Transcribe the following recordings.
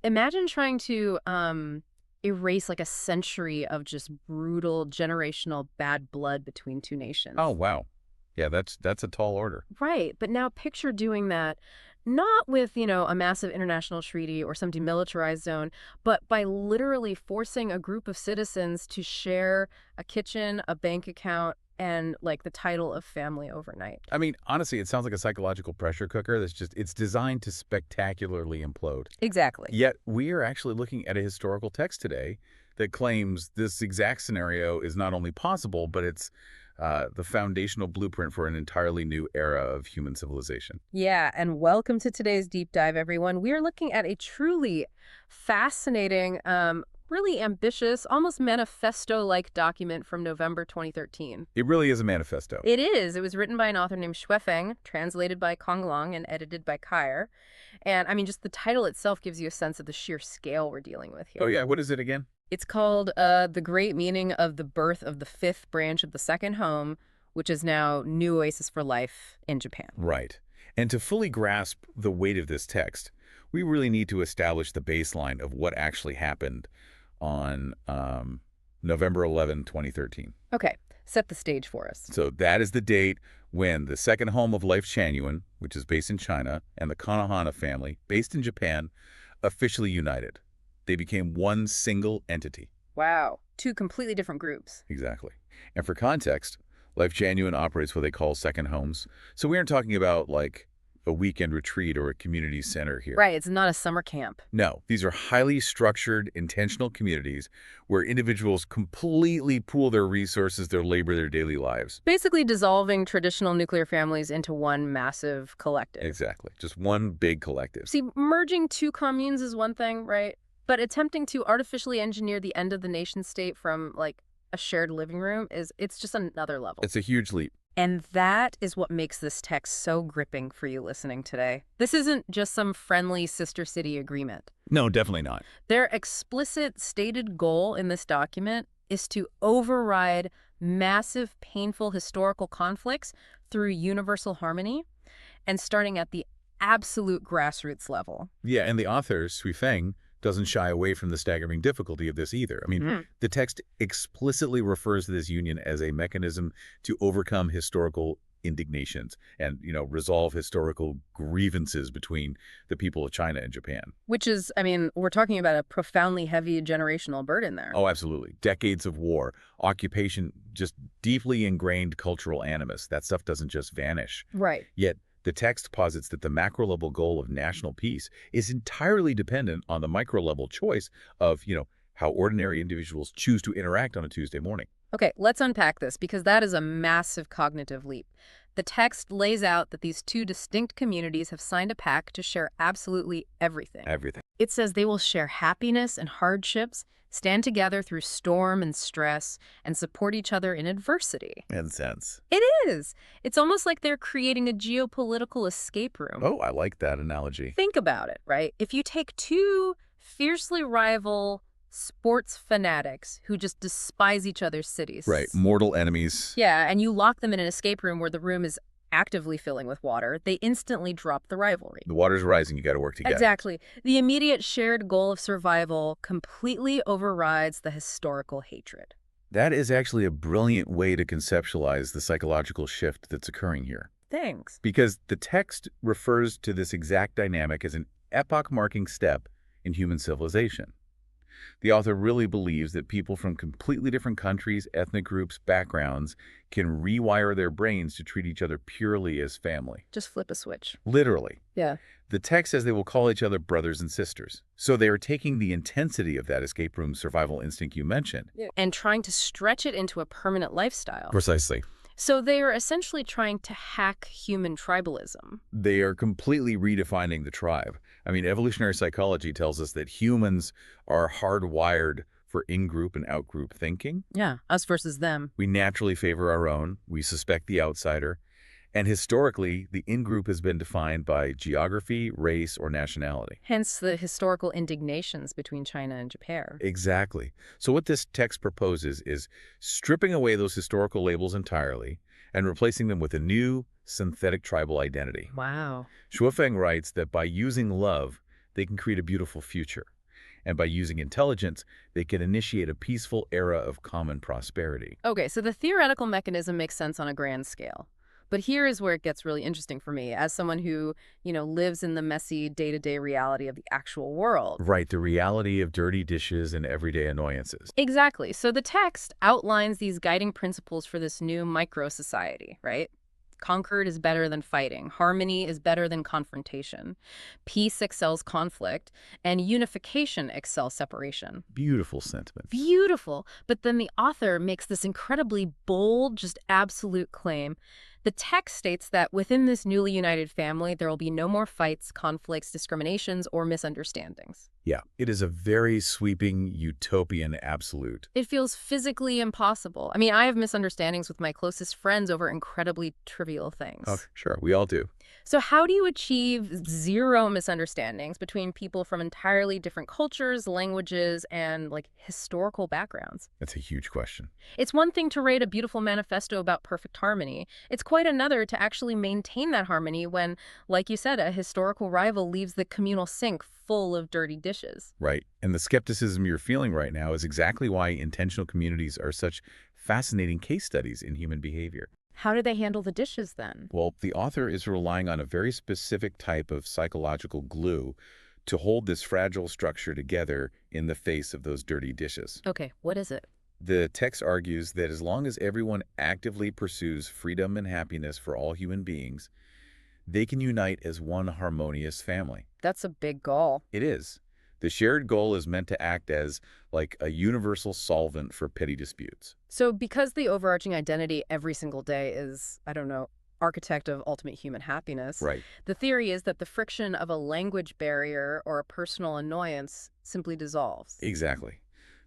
Imagine trying to erase like a century of just brutal generational bad blood between two nations. Oh, wow. Yeah, that's a tall order. Right, but now picture doing that not with, a massive international treaty or some demilitarized zone, but by literally forcing a group of citizens to share a kitchen, a bank account, and like the title of family overnight. I mean, honestly, it sounds like a psychological pressure cooker it's designed to spectacularly implode. Exactly. Yet we are actually looking at a historical text today that claims this exact scenario is not only possible, but it's the foundational blueprint for an entirely new era of human civilization. Yeah, and welcome to today's deep dive, everyone. We are looking at a truly fascinating, really ambitious, almost manifesto-like document from November 2013. It really is a manifesto. It is. It was written by an author named Feng, translated by Kong Long, and edited by Kair. And I mean, just the title itself gives you a sense of the sheer scale we're dealing with Oh, here. yeah. What is it again? It's called The Great Meaning of the Birth of the Fifth Branch of the Second Home, which is now New Oasis for Life in Japan. Right. And to fully grasp the weight of this text, we really need to establish the baseline of what actually happened on November 11, 2013. Okay, set the stage for us. So that is the date when the second home of Lifechanyuan, which is based in China, and the Konohana family, based in Japan, officially united. They became one single entity. Wow. Two completely different groups. Exactly. And for context, Lifechanyuan operates what they call second homes. So we aren't talking about like a weekend retreat or a community center here. Right, it's not a summer camp. No, these are highly structured, intentional communities where individuals completely pool their resources, their labor, their daily lives. Basically dissolving traditional nuclear families into one massive collective. Exactly. Just one big collective. See, merging two communes is one thing, right? But attempting to artificially engineer the end of the nation state from, like, a shared living room it's just another level. It's a huge leap. And that is what makes this text so gripping for you listening today. This isn't just some friendly sister city agreement. No, definitely not. Their explicit stated goal in this document is to override massive, painful historical conflicts through universal harmony and starting at the absolute grassroots level. Yeah, and the author, Feng, doesn't shy away from the staggering difficulty of this either. I mean, the text explicitly refers to this union as a mechanism to overcome historical indignations and, resolve historical grievances between the people of China and Japan. Which is, I mean, we're talking about a profoundly heavy generational burden there. Oh, absolutely. Decades of war, occupation, just deeply ingrained cultural animus. That stuff doesn't just vanish. Right. Yet, the text posits that the macro-level goal of national peace is entirely dependent on the micro-level choice of, how ordinary individuals choose to interact on a Tuesday morning. Okay, let's unpack this because that is a massive cognitive leap. The text lays out that these two distinct communities have signed a pact to share absolutely everything. Everything. It says they will share happiness and hardships, stand together through storm and stress, and support each other in adversity. And sense. It is. It's almost like they're creating a geopolitical escape room. Oh, I like that analogy. Think about it, right? If you take two fiercely rival sports fanatics who just despise each other's cities. Right, mortal enemies. Yeah, and you lock them in an escape room where the room is actively filling with water, they instantly drop the rivalry. The water's rising, you got to work together. Exactly. The immediate shared goal of survival completely overrides the historical hatred. That is actually a brilliant way to conceptualize the psychological shift that's occurring here. Thanks. Because the text refers to this exact dynamic as an epoch-marking step in human civilization. The author really believes that people from completely different countries, ethnic groups, backgrounds can rewire their brains to treat each other purely as family. Just flip a switch. Literally. Yeah. The text says they will call each other brothers and sisters. So they are taking the intensity of that escape room survival instinct you mentioned. Yeah. And trying to stretch it into a permanent lifestyle. Precisely. So they are essentially trying to hack human tribalism. They are completely redefining the tribe. I mean, evolutionary psychology tells us that humans are hardwired for in-group and out-group thinking. Yeah, us versus them. We naturally favor our own. We suspect the outsider. And historically, the in-group has been defined by geography, race, or nationality. Hence the historical indignations between China and Japan. Exactly. So what this text proposes is stripping away those historical labels entirely and replacing them with a new synthetic tribal identity. Wow. Feng writes that by using love, they can create a beautiful future. And by using intelligence, they can initiate a peaceful era of common prosperity. Okay, so the theoretical mechanism makes sense on a grand scale. But here is where it gets really interesting for me as someone who, lives in the messy day-to-day reality of the actual world. Right, the reality of dirty dishes and everyday annoyances. Exactly. So the text outlines these guiding principles for this new micro-society, right? Concord is better than fighting. Harmony is better than confrontation. Peace excels conflict, and unification excels separation. Beautiful sentiment. Beautiful. But then the author makes this incredibly bold, just absolute claim. The text states that within this newly united family, there will be no more fights, conflicts, discriminations, or misunderstandings. Yeah, it is a very sweeping utopian absolute. It feels physically impossible. I mean, I have misunderstandings with my closest friends over incredibly trivial things. Oh, sure, we all do. So how do you achieve zero misunderstandings between people from entirely different cultures, languages, and, historical backgrounds? That's a huge question. It's one thing to write a beautiful manifesto about perfect harmony. It's quite another to actually maintain that harmony when, like you said, a historical rival leaves the communal sink full of dirty dishes. Right, and the skepticism you're feeling right now is exactly why intentional communities are such fascinating case studies in human behavior. How do they handle the dishes then? Well, the author is relying on a very specific type of psychological glue to hold this fragile structure together in the face of those dirty dishes. Okay, what is it? The text argues that as long as everyone actively pursues freedom and happiness for all human beings, they can unite as one harmonious family. That's a big goal. It is. The shared goal is meant to act as, like, a universal solvent for petty disputes. So because the overarching identity every single day is, I don't know, architect of ultimate human happiness, Right. the theory is that the friction of a language barrier or a personal annoyance simply dissolves. Exactly.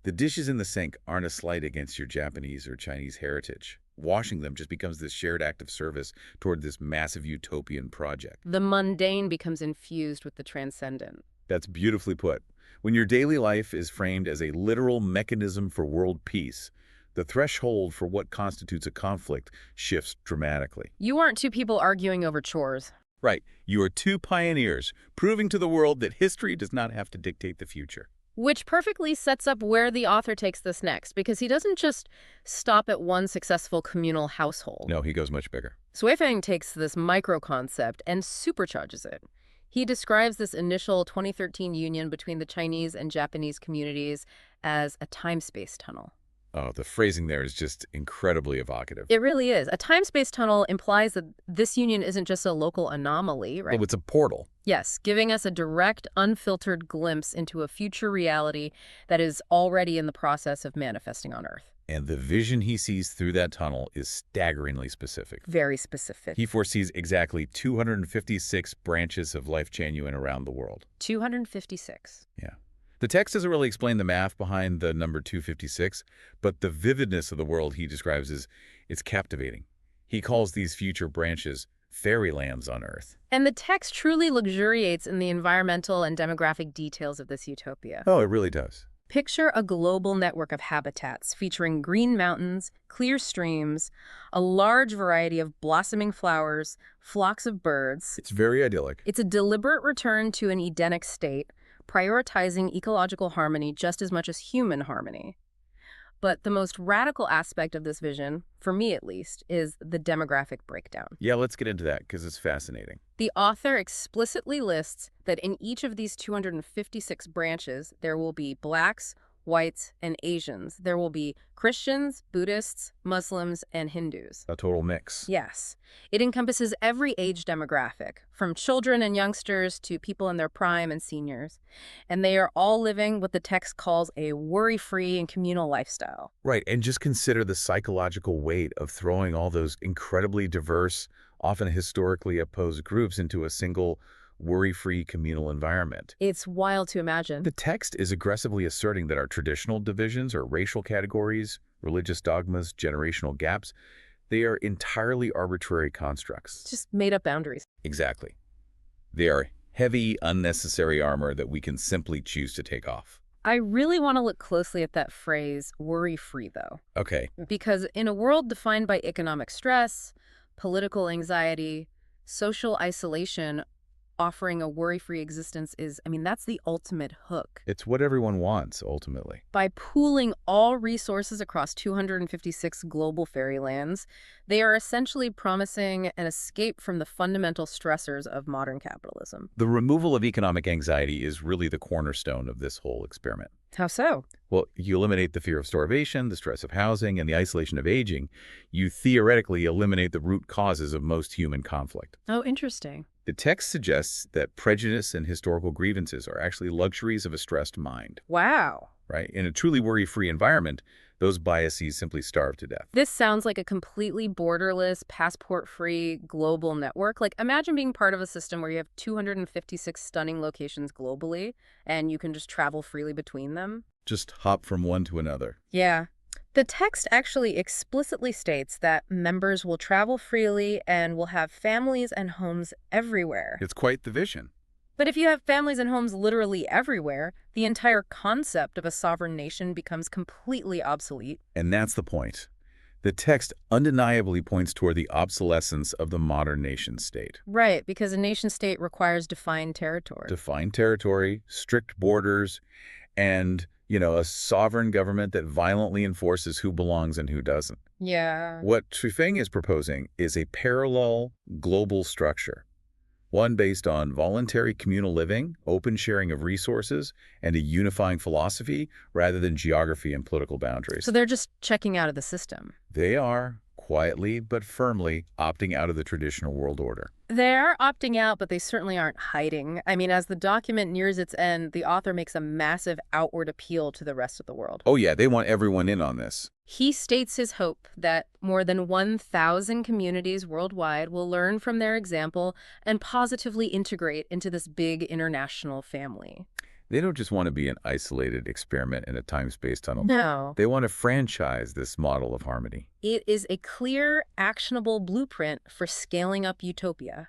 The dishes in the sink aren't a slight against your Japanese or Chinese heritage. Washing them just becomes this shared act of service toward this massive utopian project. The mundane becomes infused with the transcendent. That's beautifully put. When your daily life is framed as a literal mechanism for world peace, the threshold for what constitutes a conflict shifts dramatically. You aren't two people arguing over chores. Right. You are two pioneers, proving to the world that history does not have to dictate the future. Which perfectly sets up where the author takes this next, because he doesn't just stop at one successful communal household. No, he goes much bigger. Sui-Fang takes this micro-concept and supercharges it. He describes this initial 2013 union between the Chinese and Japanese communities as a time-space tunnel. Oh, the phrasing there is just incredibly evocative. It really is. A time-space tunnel implies that this union isn't just a local anomaly, right? Well, it's a portal. Yes, giving us a direct, unfiltered glimpse into a future reality that is already in the process of manifesting on Earth. And the vision he sees through that tunnel is staggeringly specific. Very specific. He foresees exactly 256 branches of Lifechanyuan around the world. 256. Yeah. The text doesn't really explain the math behind the number 256, but the vividness of the world he describes it's captivating. He calls these future branches fairylands on Earth. And the text truly luxuriates in the environmental and demographic details of this utopia. Oh, it really does. Picture a global network of habitats featuring green mountains, clear streams, a large variety of blossoming flowers, flocks of birds. It's very idyllic. It's a deliberate return to an Edenic state, prioritizing ecological harmony just as much as human harmony. But the most radical aspect of this vision, for me at least, is the demographic breakdown. Yeah, let's get into that because it's fascinating. The author explicitly lists that in each of these 256 branches, there will be Blacks, Whites, and Asians. There will be Christians, Buddhists, Muslims, and Hindus. A total mix. Yes. It encompasses every age demographic, from children and youngsters to people in their prime and seniors. And they are all living what the text calls a worry-free and communal lifestyle. Right, and just consider the psychological weight of throwing all those incredibly diverse, often historically opposed groups into a single worry-free communal environment. It's wild to imagine. The text is aggressively asserting that our traditional divisions or racial categories, religious dogmas, generational gaps, they are entirely arbitrary constructs. Just made-up boundaries. Exactly. They are heavy, unnecessary armor that we can simply choose to take off. I really want to look closely at that phrase, worry-free, though. Okay. Because in a world defined by economic stress, political anxiety, social isolation, offering a worry-free existence is, I mean, that's the ultimate hook. It's what everyone wants, ultimately. By pooling all resources across 256 global fairylands, they are essentially promising an escape from the fundamental stressors of modern capitalism. The removal of economic anxiety is really the cornerstone of this whole experiment. How so? Well, you eliminate the fear of starvation, the stress of housing, and the isolation of aging. You theoretically eliminate the root causes of most human conflict. Oh, interesting. The text suggests that prejudice and historical grievances are actually luxuries of a stressed mind, Wow. right? In a truly worry-free environment, those biases simply starve to death. This sounds like a completely borderless, passport-free global network. Like, imagine being part of a system where you have 256 stunning locations globally, and you can just travel freely between them. Just hop from one to another. Yeah. The text actually explicitly states that members will travel freely and will have families and homes everywhere. It's quite the vision. But if you have families and homes literally everywhere, the entire concept of a sovereign nation becomes completely obsolete. And that's the point. The text undeniably points toward the obsolescence of the modern nation-state. Right, because a nation-state requires defined territory. Defined territory, strict borders, and, a sovereign government that violently enforces who belongs and who doesn't. Yeah. What Xu is proposing is a parallel global structure, one based on voluntary communal living, open sharing of resources, and a unifying philosophy rather than geography and political boundaries. So they're just checking out of the system. They are, quietly but firmly, opting out of the traditional world order. They are opting out, but they certainly aren't hiding. I mean, as the document nears its end, the author makes a massive outward appeal to the rest of the world. Oh yeah, they want everyone in on this. He states his hope that more than 1,000 communities worldwide will learn from their example and positively integrate into this big international family. They don't just want to be an isolated experiment in a time-space tunnel. No. They want to franchise this model of harmony. It is a clear, actionable blueprint for scaling up utopia.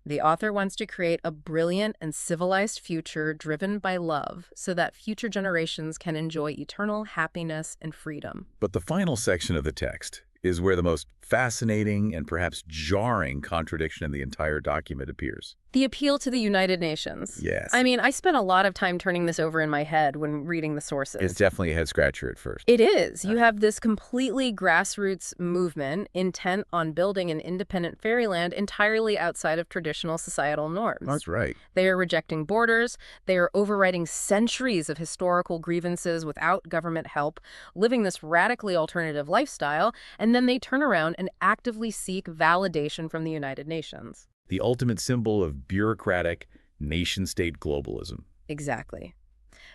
The author wants to create a brilliant and civilized future driven by love so that future generations can enjoy eternal happiness and freedom. But the final section of the text is where the most fascinating and perhaps jarring contradiction in the entire document appears. The appeal to the United Nations. Yes. I mean, I spent a lot of time turning this over in my head when reading the sources. It's definitely a head-scratcher at first. It is. You have this completely grassroots movement intent on building an independent fairyland entirely outside of traditional societal norms. That's right. They are rejecting borders. They are overriding centuries of historical grievances without government help, living this radically alternative lifestyle, and then they turn around and actively seek validation from the United Nations. The ultimate symbol of bureaucratic nation-state globalism. Exactly.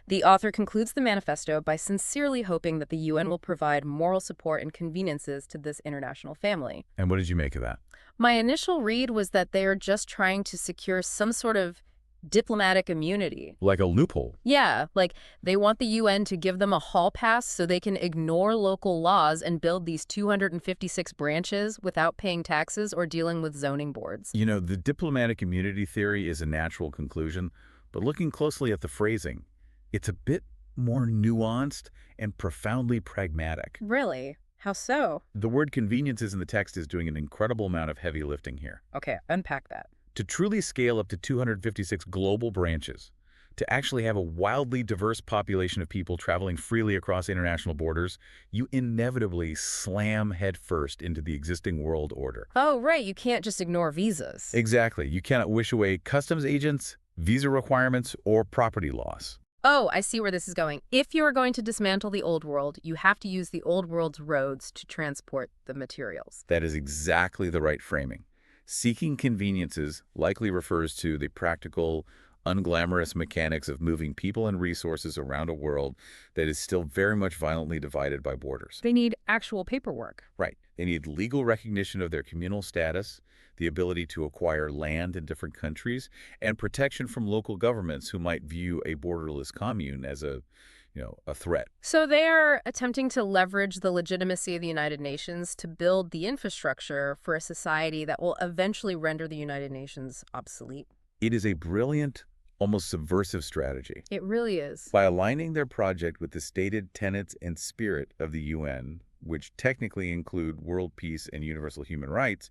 The author concludes the manifesto by sincerely hoping that the UN will provide moral support and conveniences to this international family. And what did you make of that? My initial read was that they are just trying to secure some sort of diplomatic immunity. Like a loophole. Yeah, like they want the UN to give them a hall pass so they can ignore local laws and build these 256 branches without paying taxes or dealing with zoning boards. The diplomatic immunity theory is a natural conclusion, but looking closely at the phrasing, it's a bit more nuanced and profoundly pragmatic. Really? How so? The word conveniences in the text is doing an incredible amount of heavy lifting here. Okay, unpack that. To truly scale up to 256 global branches, to actually have a wildly diverse population of people traveling freely across international borders, you inevitably slam headfirst into the existing world order. Oh, right. You can't just ignore visas. Exactly. You cannot wish away customs agents, visa requirements, or property laws. Oh, I see where this is going. If you are going to dismantle the old world, you have to use the old world's roads to transport the materials. That is exactly the right framing. Seeking conveniences likely refers to the practical, unglamorous mechanics of moving people and resources around a world that is still very much violently divided by borders. They need actual paperwork. Right. They need legal recognition of their communal status, the ability to acquire land in different countries, and protection from local governments who might view a borderless commune as a threat. So they're attempting to leverage the legitimacy of the United Nations to build the infrastructure for a society that will eventually render the United Nations obsolete. It is a brilliant, almost subversive strategy. It really is. By aligning their project with the stated tenets and spirit of the UN, which technically include world peace and universal human rights,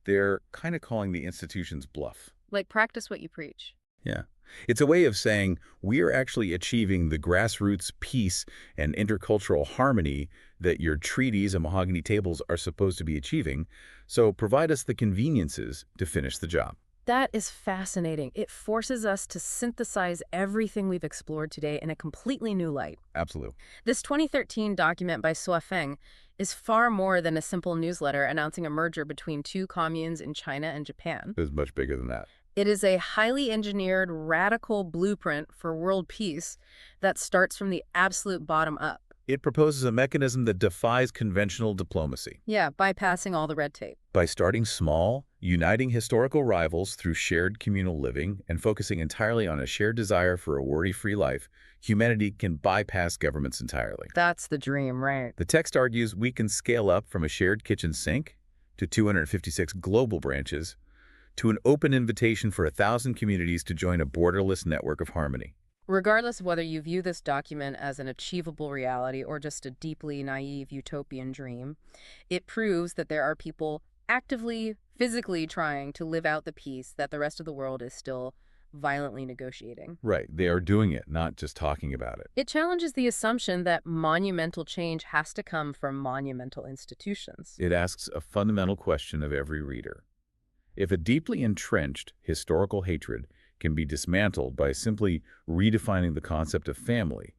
they're kind of calling the institution's bluff. Like practice what you preach. Yeah. It's a way of saying we are actually achieving the grassroots peace and intercultural harmony that your treaties and mahogany tables are supposed to be achieving, so provide us the conveniences to finish the job. That is fascinating. It forces us to synthesize everything we've explored today in a completely new light. Absolutely. This 2013 document by Feng is far more than a simple newsletter announcing a merger between two communes in China and Japan. It's much bigger than that. It is a highly engineered, radical blueprint for world peace that starts from the absolute bottom up. It proposes a mechanism that defies conventional diplomacy. Yeah, bypassing all the red tape. By starting small, uniting historical rivals through shared communal living, and focusing entirely on a shared desire for a worry-free life, humanity can bypass governments entirely. That's the dream, right? The text argues we can scale up from a shared kitchen sink to 256 global branches to an open invitation for 1,000 communities to join a borderless network of harmony. Regardless of whether you view this document as an achievable reality or just a deeply naive utopian dream, it proves that there are people actively, physically trying to live out the peace that the rest of the world is still violently negotiating. Right, they are doing it, not just talking about it. It challenges the assumption that monumental change has to come from monumental institutions. It asks a fundamental question of every reader. If a deeply entrenched historical hatred can be dismantled by simply redefining the concept of family,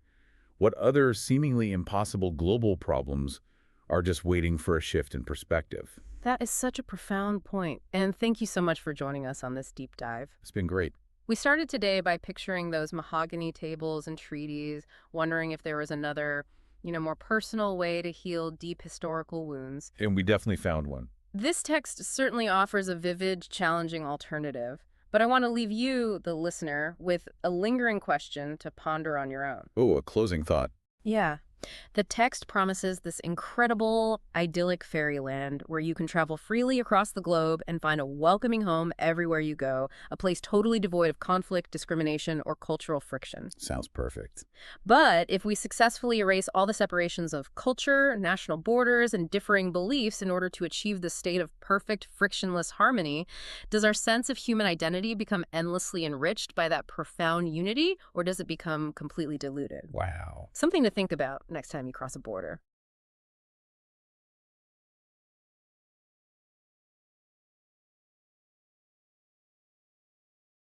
what other seemingly impossible global problems are just waiting for a shift in perspective? That is such a profound point, and thank you so much for joining us on this deep dive. It's been great. We started today by picturing those mahogany tables and treaties, wondering if there was another, more personal way to heal deep historical wounds. And we definitely found one. This text certainly offers a vivid, challenging alternative, but I want to leave you, the listener, with a lingering question to ponder on your own. Oh, a closing thought. Yeah. The text promises this incredible, idyllic fairyland where you can travel freely across the globe and find a welcoming home everywhere you go, a place totally devoid of conflict, discrimination, or cultural friction. Sounds perfect. But if we successfully erase all the separations of culture, national borders, and differing beliefs in order to achieve the state of perfect, frictionless harmony, does our sense of human identity become endlessly enriched by that profound unity, or does it become completely diluted? Wow. Something to think about next time you cross a border.